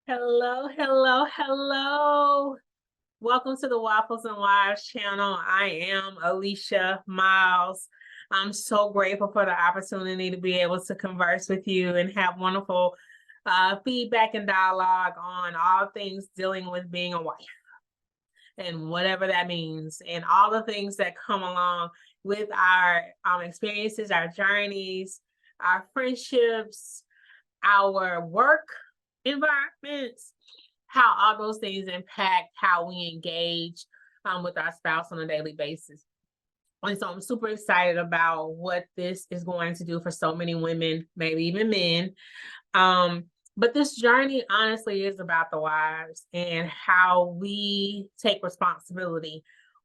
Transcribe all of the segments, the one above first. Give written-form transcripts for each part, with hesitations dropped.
Hello, hello, hello. Welcome to the Waffles and Wives channel. I am Alicia Miles. I'm so grateful for the opportunity to be able to converse with you and have wonderful feedback and dialogue on all things dealing with being a wife and whatever that means, and all the things that come along with our experiences, our journeys, our friendships, our work environments, how all those things impact how we engage with our spouse on a daily basis. And so I'm super excited about what this is going to do for so many women, maybe even men. Um, but this journey honestly is about the wives and how we take responsibility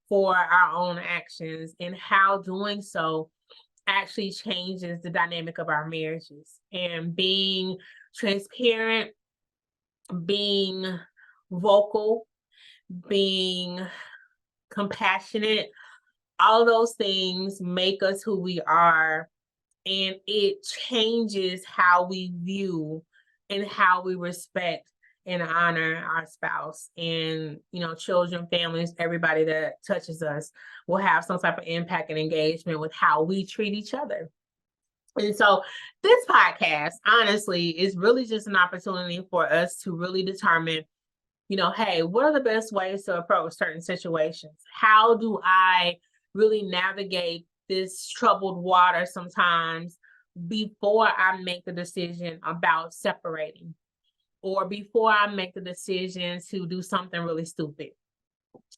for our own actions and how doing so actually changes the dynamic of our marriages, and being transparent, being vocal, being compassionate, all of those things make us who we are, and it changes how we view and how we respect and honor our spouse, and children, families, everybody that touches us will have some type of impact and engagement with how we treat each other. And so this podcast, honestly, is really just an opportunity for us to really determine, hey, what are the best ways to approach certain situations? How do I really navigate this troubled water sometimes before I make the decision about separating, or before I make the decision to do something really stupid?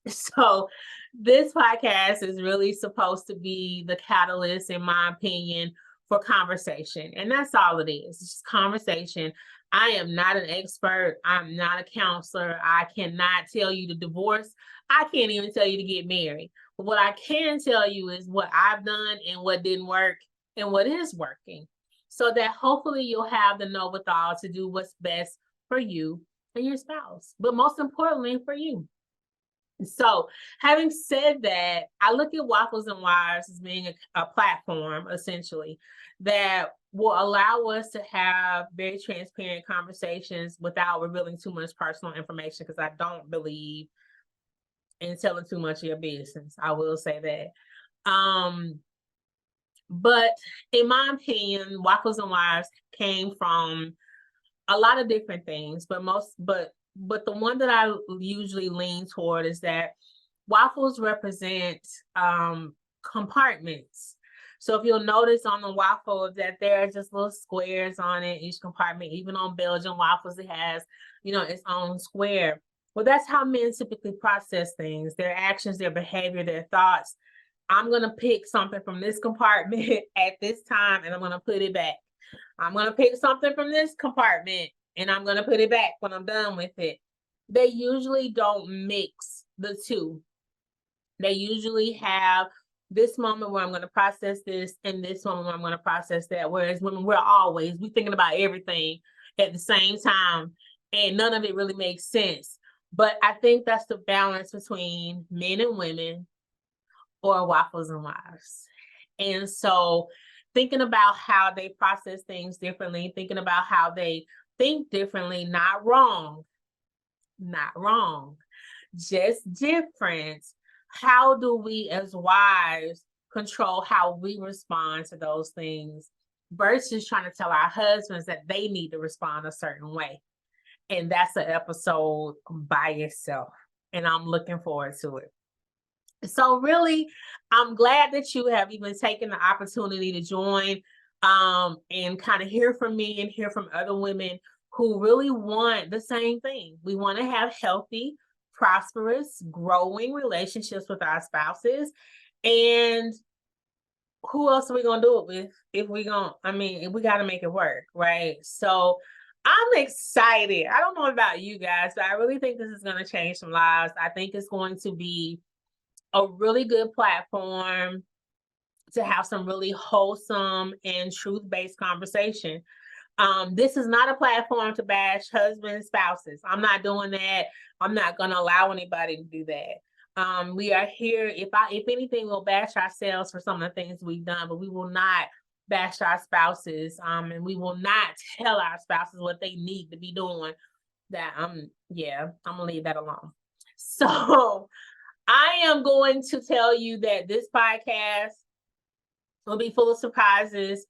So this podcast is really supposed to be the catalyst, in my opinion, for conversation. And that's all it is. It's just conversation. I am not an expert. I'm not a counselor. I cannot tell you to divorce. I can't even tell you to get married. But what I can tell you is what I've done and what didn't work and what is working. So that hopefully you'll have the know-withal to do what's best for you and your spouse. But most importantly, for you. So, having said that, I look at Waffles and Wires as being a platform, essentially, that will allow us to have very transparent conversations without revealing too much personal information, because I don't believe in telling too much of your business. I will say that. But in my opinion, Waffles and Wires came from a lot of different things, but the one that I usually lean toward is that waffles represent compartments. So if you'll notice on the waffle that there are just little squares on it, each compartment. Even on Belgian waffles, it has, its own square. Well, that's how men typically process things, their actions, their behavior, their thoughts. I'm going to pick something from this compartment at this time, and I'm going to put it back. I'm going to pick something from this compartment and I'm going to put it back when I'm done with it. They usually don't mix the two. They usually have this moment where I'm going to process this and this moment where I'm going to process that. Whereas women, we're thinking about everything at the same time, and none of it really makes sense. But I think that's the balance between men and women, or Waffles and Wives. And so thinking about how they process things differently, thinking about how they think differently, not wrong, not wrong, just different. How do we as wives control how we respond to those things versus trying to tell our husbands that they need to respond a certain way? And that's an episode by itself. And I'm looking forward to it. So really, I'm glad that you have even taken the opportunity to join and kind of hear from me and hear from other women who really want the same thing. We want to have healthy, prosperous, growing relationships with our spouses. And who else are we going to do it with if we we got to make it work, right? So I'm excited. I don't know about you guys, but I really think this is going to change some lives. I think it's going to be a really good platform to have some really wholesome and truth-based conversation. This is not a platform to bash husbands, spouses. I'm not doing that. I'm not going to allow anybody to do that. We are here. If anything, we'll bash ourselves for some of the things we've done, but we will not bash our spouses. And we will not tell our spouses what they need to be doing that I'm gonna leave that alone. So I am going to tell you that this podcast will be full of surprises.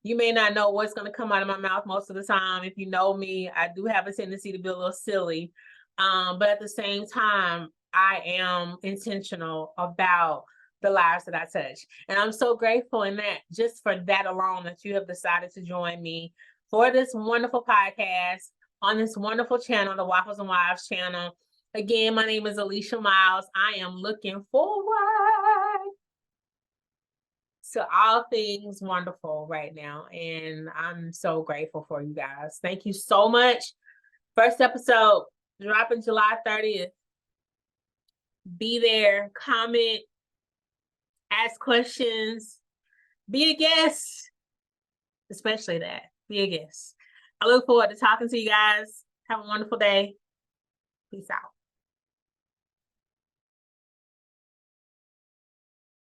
You may not know what's going to come out of my mouth most of the time. If you know me, I do have a tendency to be a little silly. But at the same time, I am intentional about the lives that I touch. And I'm so grateful in that, just for that alone, that you have decided to join me for this wonderful podcast on this wonderful channel, the Waffles and Wives channel. Again, my name is Alicia Miles. I am looking forward to all things wonderful right now. And I'm so grateful for you guys. Thank you so much. First episode dropping July 30th. Be there, comment, ask questions, be a guest, especially that. Be a guest. I look forward to talking to you guys. Have a wonderful day. Peace out.